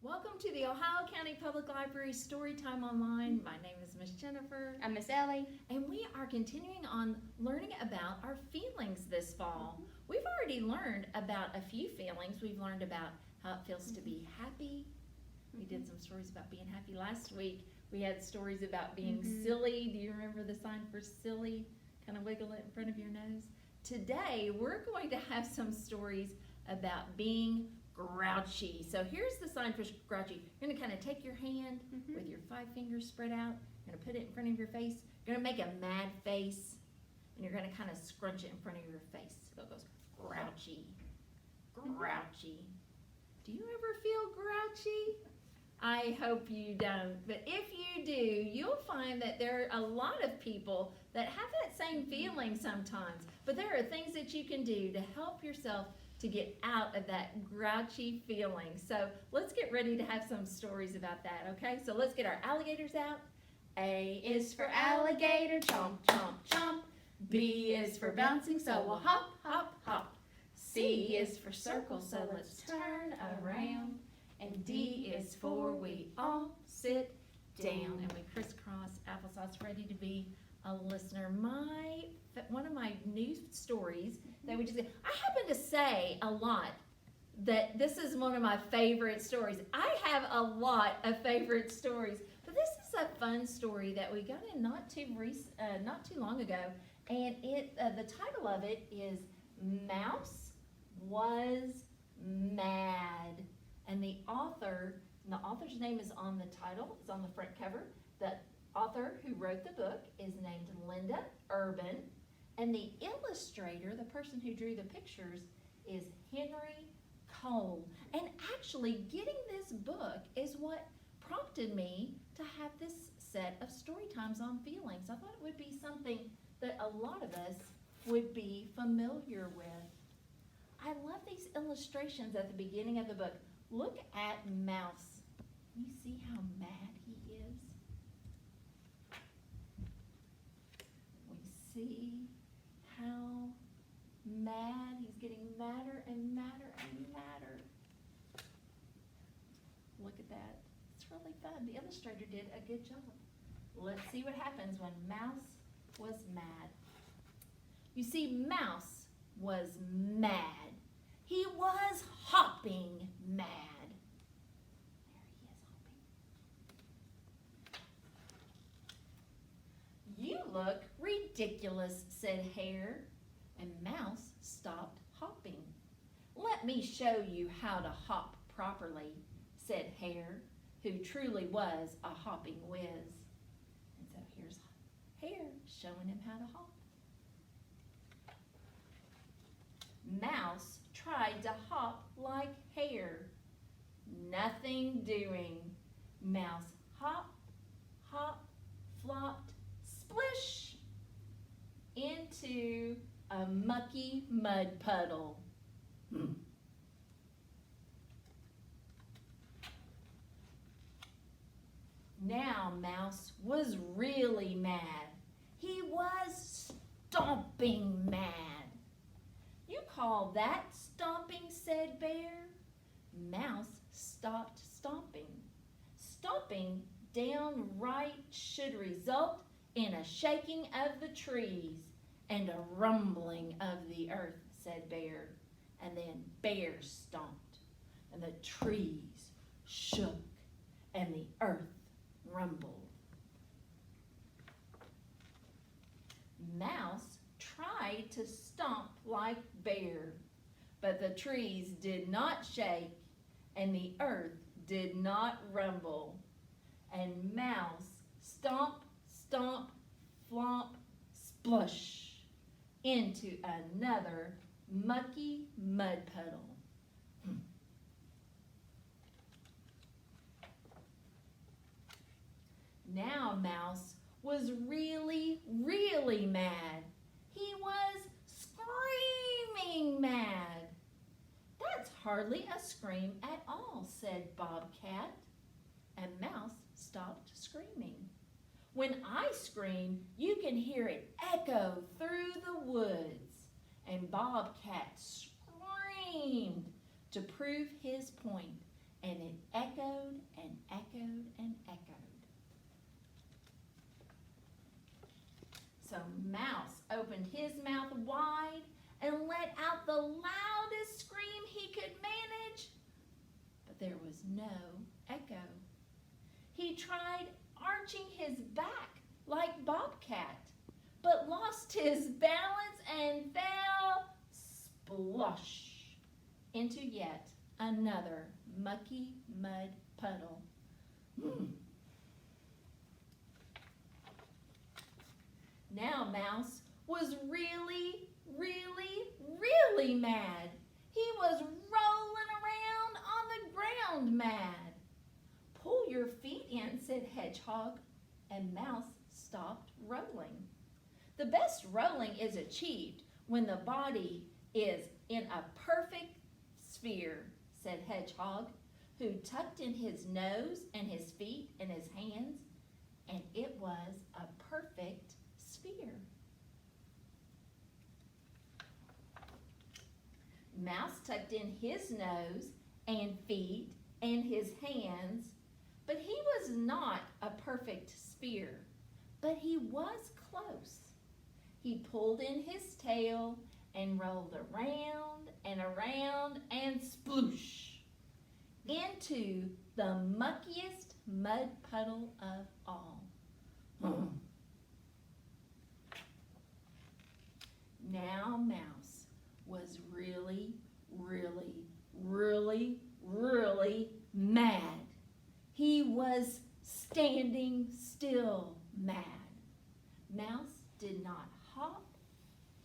Welcome to the Ohio County Public Library Storytime Online. My name is Miss Jennifer. I'm Miss Ellie. And we are continuing on learning about our feelings this fall. We've already learned about a few feelings. We've learned about how it feels to be happy. We did some stories about being happy last week. We had stories about being silly. Do you remember the sign for silly? Kind of wiggle it in front of your nose. Today, we're going to have some stories about being grouchy. So here's the sign for grouchy. You're going to kind of take your hand with your 5 fingers spread out. You're going to put it in front of your face. You're going to make a mad face. And you're going to kind of scrunch it in front of your face. So it goes grouchy, grouchy. Do you ever feel grouchy? I hope you don't. But if you do, you'll find that there are a lot of people that have that same feeling sometimes. But there are things that you can do to help yourself to get out of that grouchy feeling. So let's get ready to have some stories about that, okay? So let's get our alligators out. A is for alligator, chomp, chomp, chomp. B is for bouncing, so we'll hop, hop, hop. C is for circle, so let's turn around. And D is for we all sit down. And we crisscross applesauce, ready to be a listener. One of my new stories that we just did, I happen to say a lot that this is one of my favorite stories. I have a lot of favorite stories, but this is a fun story that we got in not too long ago, and the title of it is Mouse Was Mad, and the author's name is on the title. It's on the front cover. The author who wrote the book is named Linda Urban, and the illustrator, the person who drew the pictures, is Henry Cole. And actually, getting this book is what prompted me to have this set of story times on feelings. I thought it would be something that a lot of us would be familiar with. I love these illustrations at the beginning of the book. Look at Mouse. You see how mad he is? We see how mad he's getting, madder and madder and madder. Look at that. It's really fun. The illustrator did a good job. Let's see what happens when Mouse was mad. You see, Mouse was mad. He was hopping mad. There he is hopping. You look ridiculous, said Hare, and Mouse stopped hopping. Let me show you how to hop properly, said Hare, who truly was a hopping whiz. And so here's Hare showing him how to hop. Mouse tried to hop like Hare. Nothing doing. Mouse hop, hop, flopped, splish into a mucky mud puddle. Now Mouse was really mad. He was stomping mad. You call that stomping, said Bear. Mouse stopped stomping. Stomping downright should result in a shaking of the trees and a rumbling of the earth, said Bear. And then Bear stomped, and the trees shook, and the earth rumbled. Mouse tried to stomp like Bear, but the trees did not shake, and the earth did not rumble. And Mouse stomp, stomp, flomp, splush into another mucky mud puddle. Now Mouse was really, really mad. He was screaming mad. That's hardly a scream at all, said Bobcat. And Mouse stopped screaming. When I scream, you can hear it echo through the woods. And Bobcat screamed to prove his point and it echoed and echoed and echoed. So Mouse opened his mouth wide and let out the loudest scream he could manage, but there was no echo. He tried arching his back like Bobcat, but lost his balance and fell splosh into yet another mucky mud puddle. Now Mouse was really, really, really mad. He was rolling around on the ground mad. Pull your feet in, said Hedgehog, and Mouse stopped rolling. The best rolling is achieved when the body is in a perfect sphere, said Hedgehog, who tucked in his nose and his feet and his hands, and it was a perfect sphere. Mouse tucked in his nose and feet and his hands, but he was not a perfect sphere, but he was close. He pulled in his tail and rolled around and around and sploosh into the muckiest mud puddle of all. Now Mouse was really, really, really, really mad. He was standing still mad. Mouse did not hop,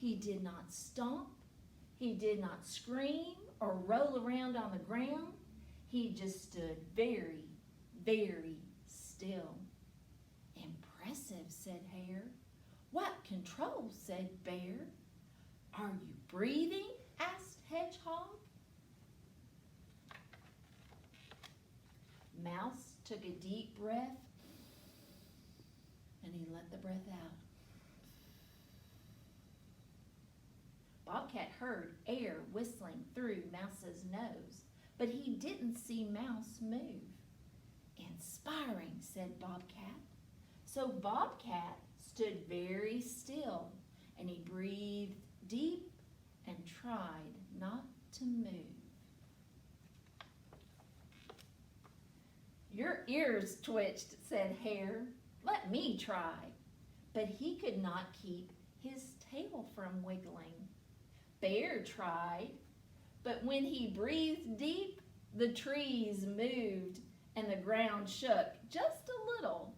he did not stomp, he did not scream or roll around on the ground. He just stood very, very still. Impressive, said Hare. What control, said Bear. Are you breathing? Asked Hedgehog. Mouse took a deep breath and he let the breath out. Bobcat heard air whistling through Mouse's nose, but he didn't see Mouse move. Inspiring, said Bobcat. So Bobcat stood very still and he breathed deep and tried not to move. Your ears twitched, said Hare. Let me try. But he could not keep his tail from wiggling. Bear tried, but when he breathed deep, the trees moved and the ground shook just a little.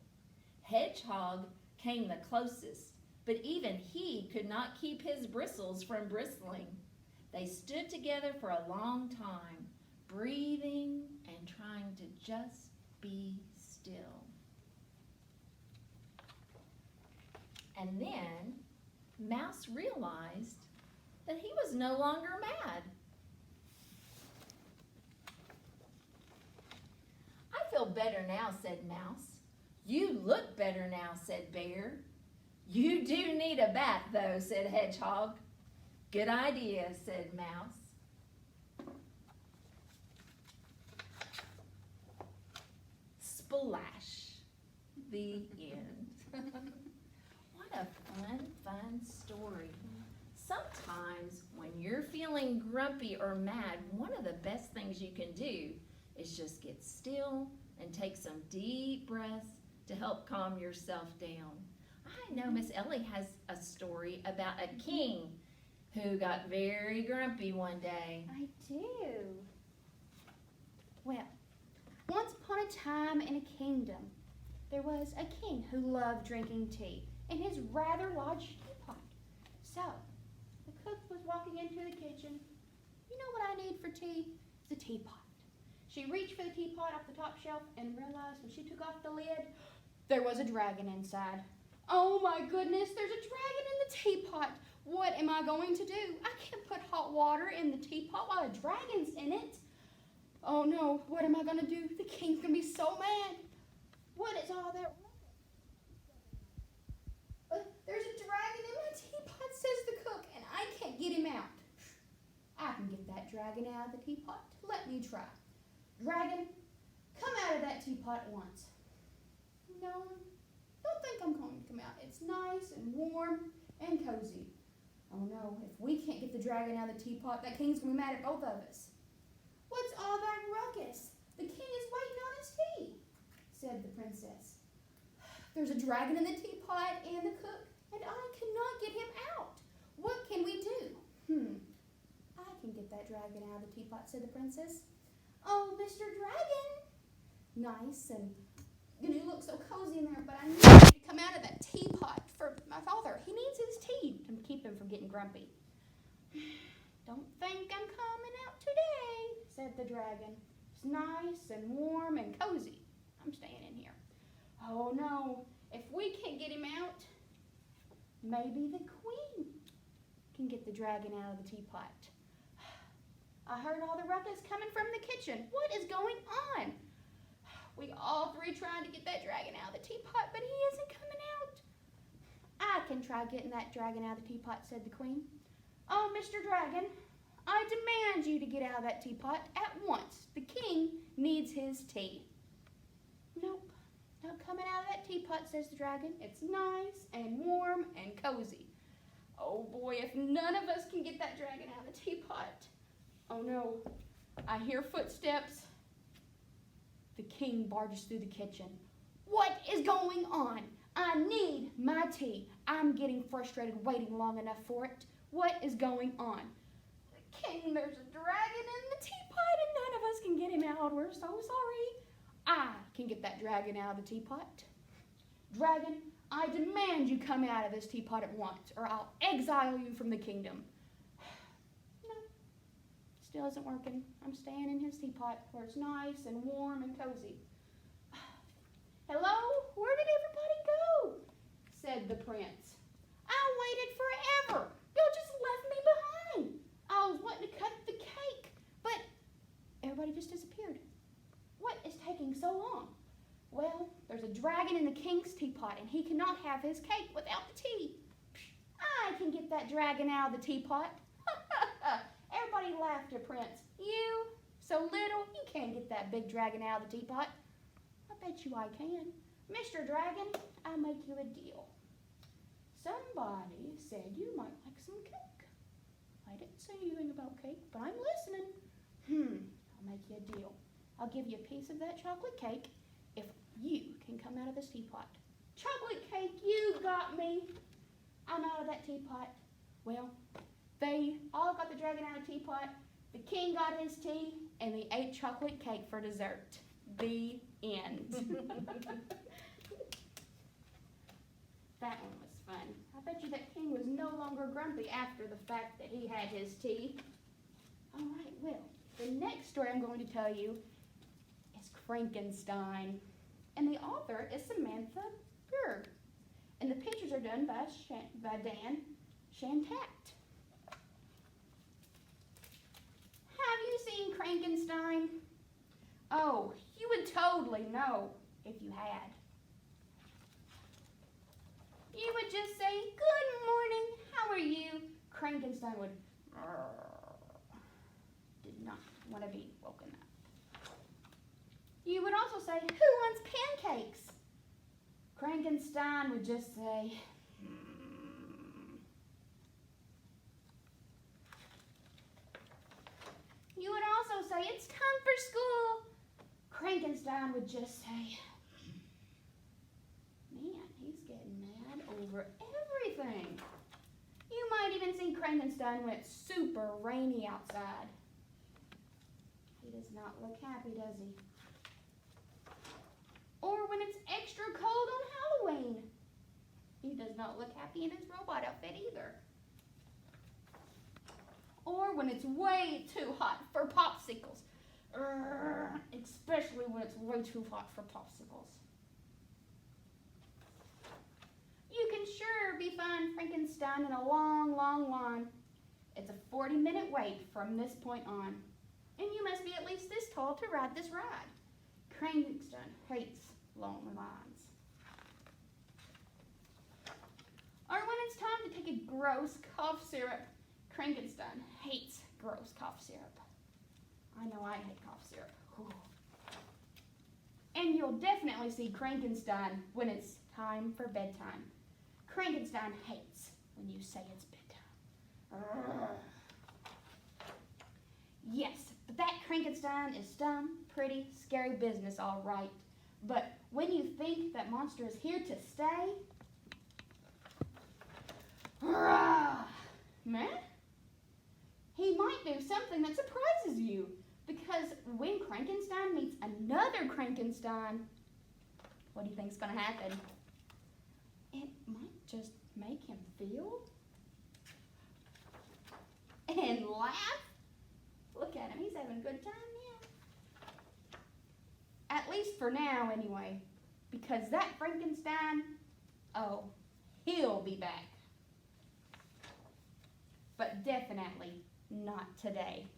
Hedgehog came the closest, but even he could not keep his bristles from bristling. They stood together for a long time, breathing and trying to just be still. And then Mouse realized that he was no longer mad. I feel better now, said Mouse. You look better now, said Bear. You do need a bath, though, said Hedgehog. Good idea, said Mouse. Splash. The end. What a fun story. Sometimes when you're feeling grumpy or mad, one of the best things you can do is just get still and take some deep breaths to help calm yourself down. I know Miss Ellie has a story about a king who got very grumpy one day. I do. Well, once upon a time in a kingdom, there was a king who loved drinking tea in his rather large teapot. So, the cook was walking into the kitchen. You know what I need for tea? It's a teapot. She reached for the teapot off the top shelf and realized when she took off the lid, there was a dragon inside. Oh my goodness, there's a dragon in the teapot. What am I going to do? I can't put hot water in the teapot while a dragon's in it. Oh no, what am I going to do? The king's going to be so mad. What is all that? There's a dragon in my teapot, says the cook, and I can't get him out. I can get that dragon out of the teapot. Let me try. Dragon, come out of that teapot at once. No, don't think I'm going to come out. It's nice and warm and cozy. Oh no, if we can't get the dragon out of the teapot, that king's going to be mad at both of us. What's all that ruckus? The king is waiting on his tea, said the princess. There's a dragon in the teapot and the cook, and I cannot get him out. What can we do? I can get that dragon out of the teapot, said the princess. Oh, Mr. Dragon. Nice, and you look so cozy in there, but I need you to come out of that teapot for my father. He needs his tea to keep him from getting grumpy. Don't think I'm coming out today, said the dragon. It's nice and warm and cozy. I'm staying in here. Oh no, if we can't get him out, maybe the queen can get the dragon out of the teapot. I heard all the ruckus coming from the kitchen. What is going on? We all three trying to get that dragon out of the teapot, but he isn't coming out. I can try getting that dragon out of the teapot, said the queen. Oh, Mr. Dragon, I demand you to get out of that teapot at once. The king needs his tea. Nope, not coming out of that teapot, says the dragon. It's nice and warm and cozy. Oh boy, if none of us can get that dragon out of the teapot. Oh no, I hear footsteps. The king barges through the kitchen. What is going on? I need my tea. I'm getting frustrated waiting long enough for it. What is going on? King, there's a dragon in the teapot and none of us can get him out. We're so sorry. I can get that dragon out of the teapot. Dragon, I demand you come out of this teapot at once or I'll exile you from the kingdom. No, still isn't working. I'm staying in his teapot where it's nice and warm and cozy. Hello? Where did everybody go? Said the prince. I waited forever. Y'all just left me behind. I was wanting to cut the cake, but everybody just disappeared. What is taking so long? Well, there's a dragon in the king's teapot, and he cannot have his cake without the tea. I can get that dragon out of the teapot. Everybody laughed at Prince. You, so little, you can't get that big dragon out of the teapot. I bet you I can. Mr. Dragon, I'll make you a deal. Somebody said you might like some cake. I didn't say anything about cake, but I'm listening. I'll make you a deal. I'll give you a piece of that chocolate cake if you can come out of this teapot. Chocolate cake, you got me. I'm out of that teapot. Well, they all got the dragon out of the teapot. The king got his tea, and they ate chocolate cake for dessert. The end. That one was fun. I bet you that king was no longer grumpy after the fact that he had his tea. All right, well, the next story I'm going to tell you is Frankenstein. And the author is Samantha Berg. And the pictures are done by Dan Shantat. Have you seen Frankenstein? Oh, you would totally know if you had. You would just say, "Good morning, how are you?" Frankenstein would did not want to be woken up. You would also say, "Who wants pancakes?" Frankenstein would just say, You would also say, "It's time for school." Frankenstein would just say, Man, he's getting mad over everything. You might even see Frankenstein when it's super rainy outside. He does not look happy, does he? Or when it's extra cold on Halloween. He does not look happy in his robot outfit either. Or when it's way too hot for popsicles. Especially when it's way too hot for popsicles. You can sure be finding Frankenstein in a long, long line. It's a 40-minute wait from this point on. And you must be at least this tall to ride this ride. Frankenstein hates long lines. Or when it's time to take a gross cough syrup, Frankenstein hates gross cough syrup. I know I hate cough syrup. And you'll definitely see Frankenstein when it's time for bedtime. Frankenstein hates when you say it's bedtime. Yes, but that Frankenstein is some pretty scary business, all right. But when you think that monster is here to stay, man, he might do something that surprises you. Because when Frankenstein meets another Frankenstein, what do you think's gonna happen? It might just make him feel and laugh. Look at him, he's having a good time, yeah. At least for now, anyway. Because that Frankenstein, oh, he'll be back. But definitely not today.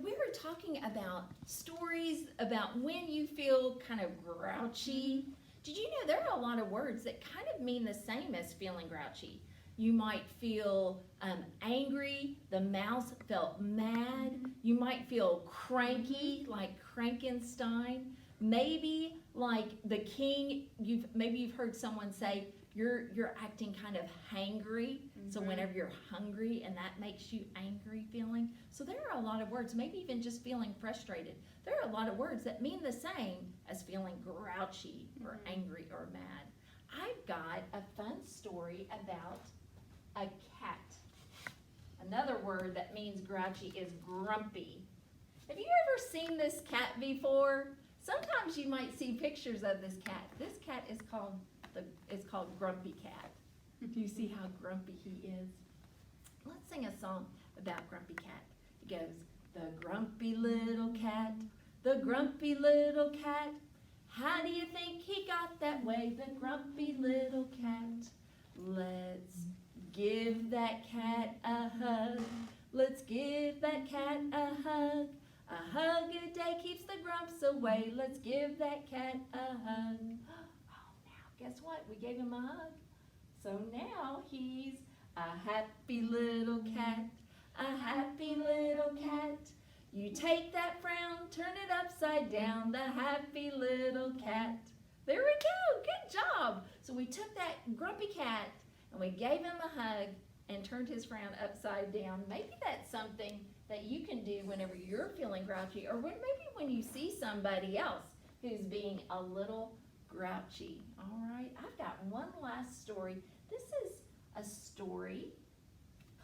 We were talking about stories about when you feel kind of grouchy. Did you know there are a lot of words that kind of mean the same as feeling grouchy? You might feel angry. The mouse felt mad. You might feel cranky, like Frankenstein. Maybe like the king. Maybe you've heard someone say you're acting kind of hangry. So whenever you're hungry and that makes you angry feeling. So there are a lot of words, maybe even just feeling frustrated. There are a lot of words that mean the same as feeling grouchy or angry or mad. I've got a fun story about a cat. Another word that means grouchy is grumpy. Have you ever seen this cat before? Sometimes you might see pictures of this cat. This cat is called Grumpy Cat. Do you see how grumpy he is? Let's sing a song about Grumpy Cat. It goes, the grumpy little cat, the grumpy little cat. How do you think he got that way, the grumpy little cat? Let's give that cat a hug. Let's give that cat a hug. A hug a day keeps the grumps away. Let's give that cat a hug. Oh, now guess what? We gave him a hug. So now he's a happy little cat, a happy little cat. You take that frown, turn it upside down, the happy little cat. There we go, good job. So we took that grumpy cat and we gave him a hug and turned his frown upside down. Maybe that's something that you can do whenever you're feeling grouchy, or maybe when you see somebody else who's being a little grouchy. All right, I've got one last story. This is a story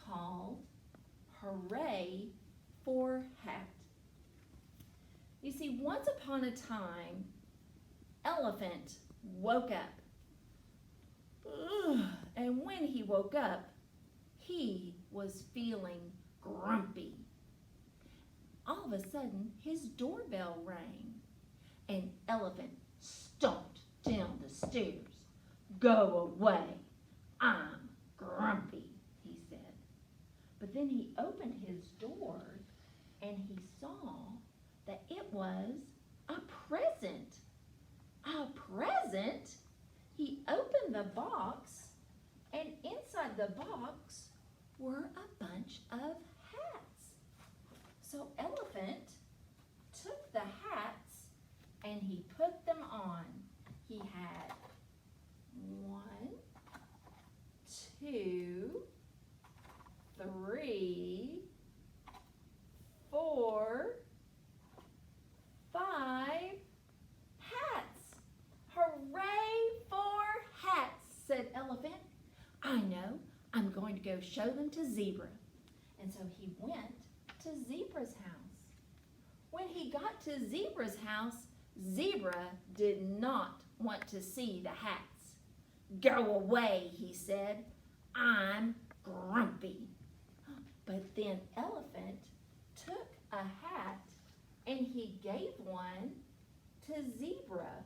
called Hooray for Hat. You see, once upon a time, Elephant woke up. And when he woke up, he was feeling grumpy. All of a sudden, his doorbell rang, and Elephant stomped down the stairs. Go away. I'm grumpy, he said. But then he opened his door and he saw that it was a present. A present? He opened the box, and inside the box were a bunch of hats. So Elephant took the hats and he put them on. He had 1, 2, 3, 4, 5 hats. Hooray for hats, said Elephant. I know, I'm going to go show them to Zebra. And so he went to Zebra's house. When he got to Zebra's house, Zebra did not want to see the hats. Go away, he said. I'm grumpy. But then Elephant took a hat and he gave one to Zebra.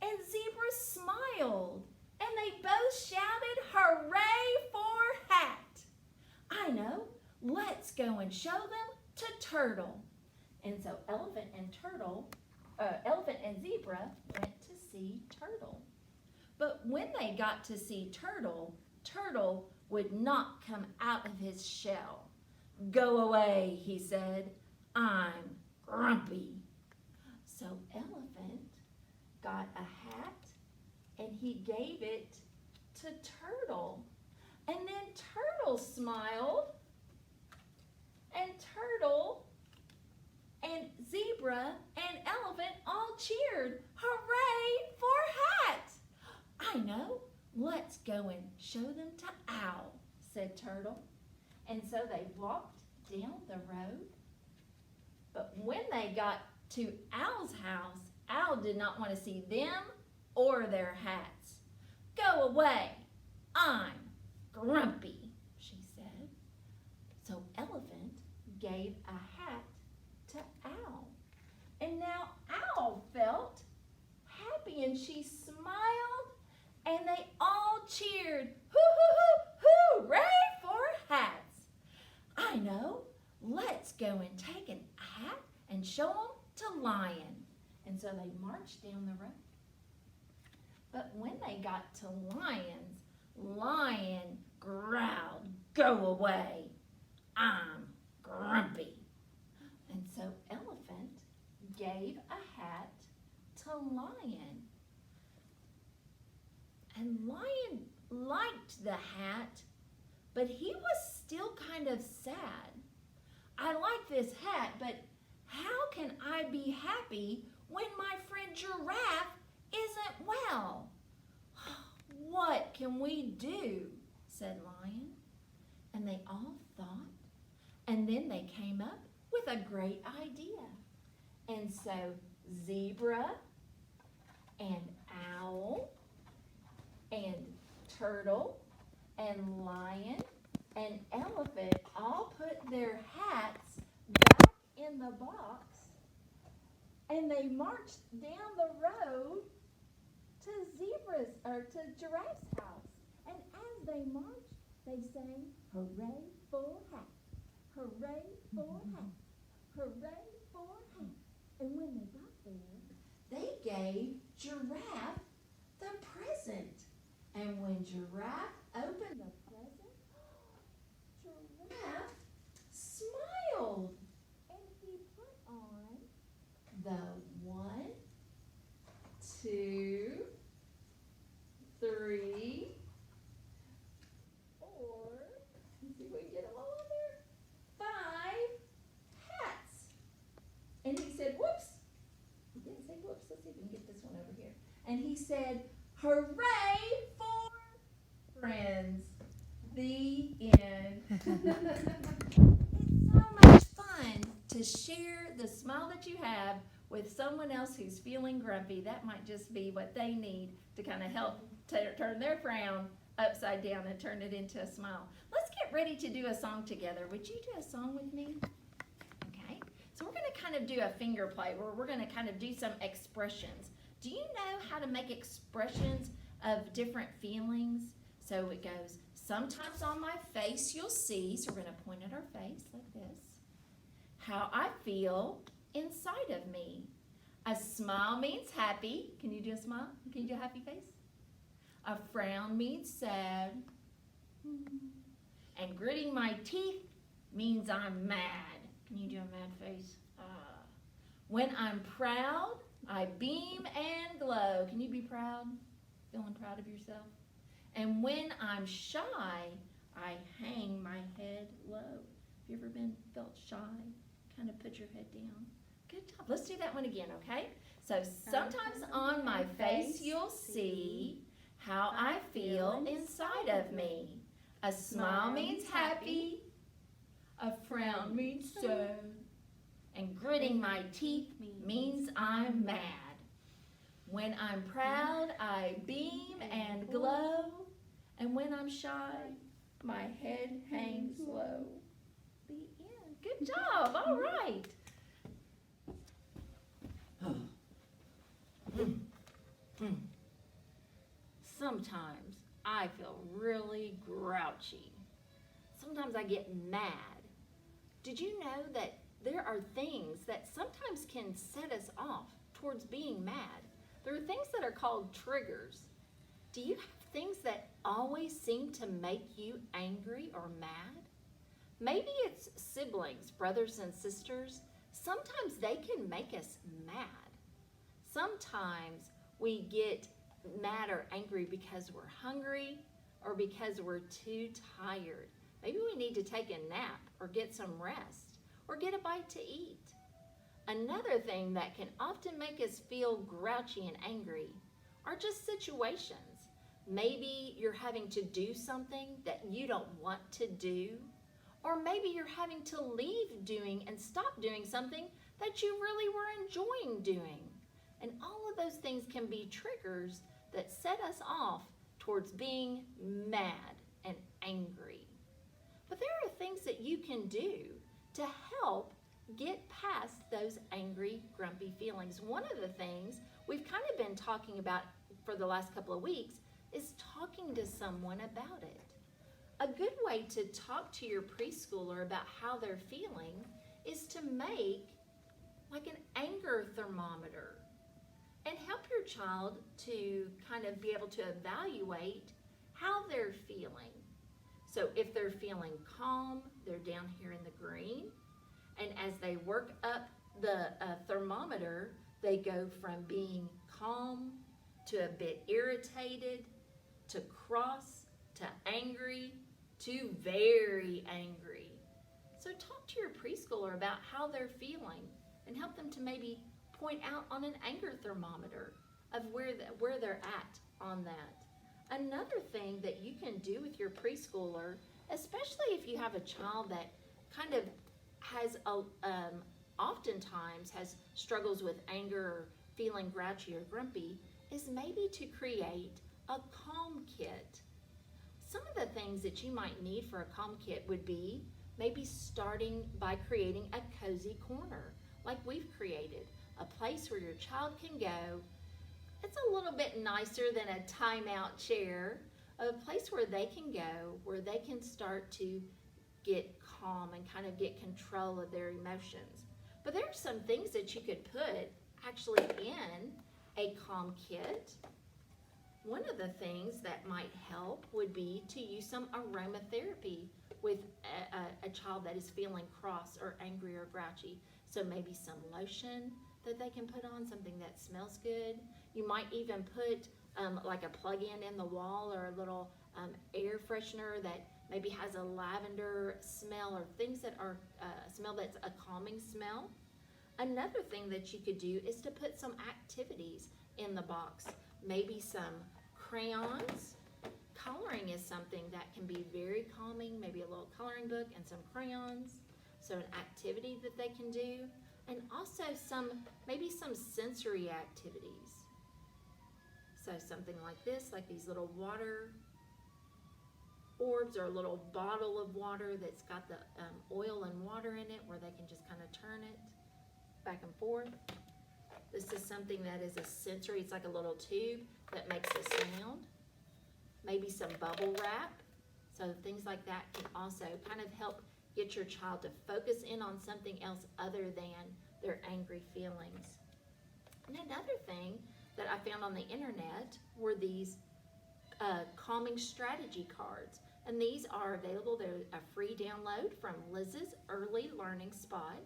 And Zebra smiled and they both shouted, hooray for hat. I know, let's go and show them to Turtle. And so Elephant and Zebra went to see Turtle. But when they got to see Turtle, Turtle would not come out of his shell. Go away, he said. I'm grumpy. So Elephant got a hat and he gave it to Turtle. And then Turtle smiled, and Turtle and Zebra and Elephant all cheered. Hooray for hat! I know. Let's go and show them to Owl, said Turtle. And so they walked down the road. But when they got to Owl's house, Owl did not want to see them or their hats. Go away. I'm grumpy, she said. So Elephant gave a hat to Owl. And now Owl felt happy and she smiled and they all cheered. Hoo, hoo, hoo, hooray for hats. I know. Let's go and take a hat and show them to Lion. And so they marched down the road. But when they got to Lion growled, go away, I'm grumpy. And so Elephant gave a hat to Lion. And Lion liked the hat, but he was still kind of sad. I like this hat, but how can I be happy when my friend Giraffe isn't well? What can we do? Said Lion. And they all thought, and then they came up with a great idea. And so Zebra and Owl and Turtle and Lion and Elephant all put their hats back in the box, and they marched down the road to Giraffe's house. And as they marched, they sang, hooray for hat, hooray for hat, hooray for hat. And when they got there, they gave Giraffe the present. And when Giraffe opened the present, Giraffe smiled. And he put on the 1, 2, 3, 4, let's see if we can get them all on there, 5 hats. And he said, whoops. He didn't say whoops. Let's see if we can get this one over here. And he said, hooray for friends. The end. It's so much fun to share the smile that you have with someone else who's feeling grumpy. That might just be what they need to kind of help turn their frown upside down and turn it into a smile. Let's get ready to do a song together. Would you do a song with me? Okay. So we're going to kind of do a finger play where we're going to kind of do some expressions. Do you know how to make expressions of different feelings? So it goes, sometimes on my face you'll see, so we're going to point at our face like this, how I feel inside of me. A smile means happy. Can you do a smile? Can you do a happy face? A frown means sad. And gritting my teeth means I'm mad. Can you do a mad face? When I'm proud, I beam and glow. Can you be proud? Feeling proud of yourself? And when I'm shy, I hang my head low. Have you ever felt shy? Kind of put your head down. Good job. Let's do that one again, okay? So sometimes on my face you'll see how I feel inside of me. A smile means happy. A frown means sad. And gritting my teeth means I'm mad. When I'm proud, I beam and glow. And when I'm shy, my head hangs low. The end. Good job. All right. Sometimes I feel really grouchy. Sometimes I get mad. Did you know that there are things that sometimes can set us off towards being mad? There are things that are called triggers. Do you have things that always seem to make you angry or mad? Maybe it's siblings, brothers and sisters. Sometimes they can make us mad. Sometimes we get mad or angry because we're hungry or because we're too tired. Maybe we need to take a nap or get some rest or get a bite to eat. Another thing that can often make us feel grouchy and angry are just situations. Maybe you're having to do something that you don't want to do, or maybe you're having to leave doing and stop doing something that you really were enjoying doing. And all of those things can be triggers that set us off towards being mad and angry. But there are things that you can do to help get past those angry, grumpy feelings. One of the things we've kind of been talking about for the last couple of weeks is talking to someone about it. A good way to talk to your preschooler about how they're feeling is to make like an anger thermometer and help your child to kind of be able to evaluate how they're feeling. So if they're feeling calm, they're down here in the green. And as they work up the thermometer, they go from being calm to a bit irritated to cross to angry to very angry. So talk to your preschooler about how they're feeling and help them to maybe point out on an anger thermometer of where they're at on that. Another thing that you can do with your preschooler, especially if you have a child that kind of has oftentimes has struggles with anger or feeling grouchy or grumpy, is maybe to create a calm kit. Some of the things that you might need for a calm kit would be maybe starting by creating a cozy corner like we've created, a place where your child can go. It's a little bit nicer than a timeout chair, a place where they can go, where they can start to get calm and kind of get control of their emotions. But there are some things that you could put actually in a calm kit. One of the things that might help would be to use some aromatherapy with a child that is feeling cross or angry or grouchy. So maybe some lotion that they can put on, something that smells good. You might even put like a plug-in in the wall or a little air freshener that maybe has a lavender smell or things that are smell that's a calming smell. Another thing that you could do is to put some activities in the box. Maybe some crayons. Coloring is something that can be very calming, maybe a little coloring book and some crayons. So an activity that they can do. And also maybe some sensory activities. So something like this, like these little water orbs or a little bottle of water that's got the oil and water in it where they can just kind of turn it back and forth. This is something that is a sensory, it's like a little tube that makes a sound. Maybe some bubble wrap. So things like that can also kind of help get your child to focus in on something else other than their angry feelings. And another thing that I found on the internet were these calming strategy cards. And these are available. They're a free download from Liz's Early Learning Spot.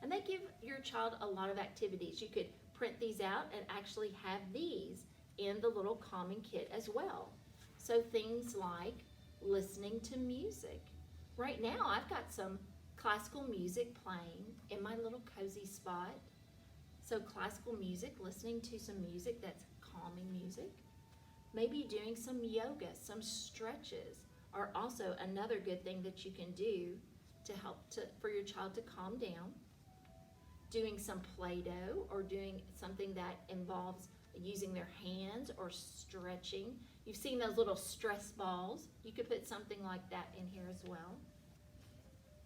And they give your child a lot of activities. You could print these out and actually have these in the little calming kit as well. So things like listening to music. Right now I've got some classical music playing in my little cozy spot. So classical music, listening to some music that's calming music. Maybe doing some yoga, some stretches are also another good thing that you can do to help for your child to calm down. Doing some Play-Doh or doing something that involves using their hands or stretching. You've seen those little stress balls. You could put something like that in here as well.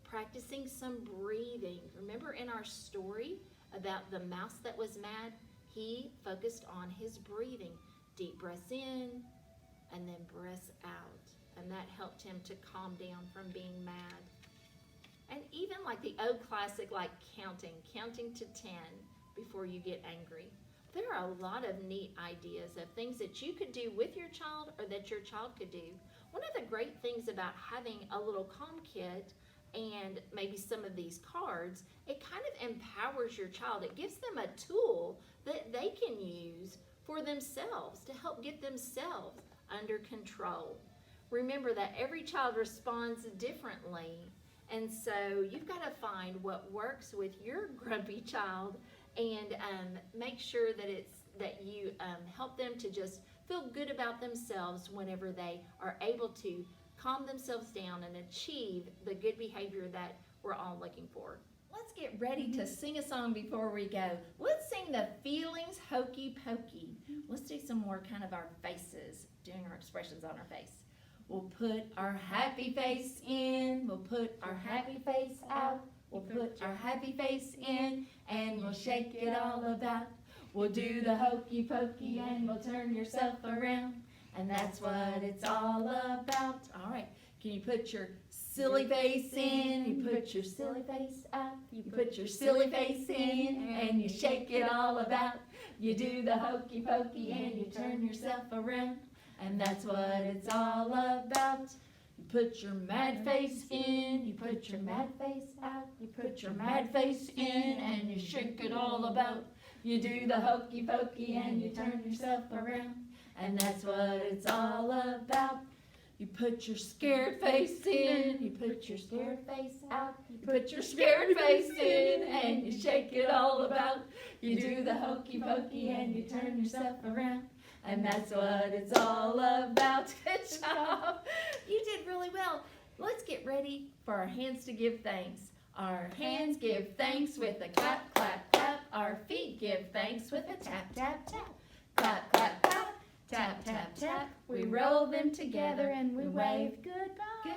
Practicing some breathing. Remember in our story about the mouse that was mad? He focused on his breathing. Deep breaths in and then breaths out. And that helped him to calm down from being mad. And even like the old classic, like counting to 10 before you get angry. There are a lot of neat ideas of things that you could do with your child or that your child could do. One of the great things about having a little calm kit and maybe some of these cards, it kind of empowers your child. It gives them a tool that they can use for themselves to help get themselves under control. Remember that every child responds differently, and so you've got to find what works with your grumpy child and make sure that you help them to just feel good about themselves whenever they are able to calm themselves down and achieve the good behavior that we're all looking for. Let's get ready to sing a song before we go. Let's sing the Feelings Hokey Pokey. Let's do some more kind of our faces, doing our expressions on our face. We'll put our happy face in, we'll put our happy face out, we'll put our happy face in, and we'll shake it all about. We'll do the hokey pokey and we'll turn yourself around, and that's what it's all about. All right, can you put your silly face in, you put your silly face out, you put your silly face in, and you shake it all about. You do the hokey pokey and you turn yourself around, and that's what it's all about. You put your mad face in, you put your mad face out, you put your mad face in, and you shake it all about. You do the hokey pokey and you turn yourself around, and that's what it's all about. You put your scared face in, you put your scared face out, you put your scared face in, and you shake it all about. You do the hokey pokey and you turn yourself around, and that's what it's all about. Good job. You did really well. Let's get ready for our hands to give thanks. Our hands give thanks with a clap, clap, clap. Our feet give thanks with a tap, tap, tap. Clap, clap, clap. Tap, tap, tap. We roll them together and we wave goodbye.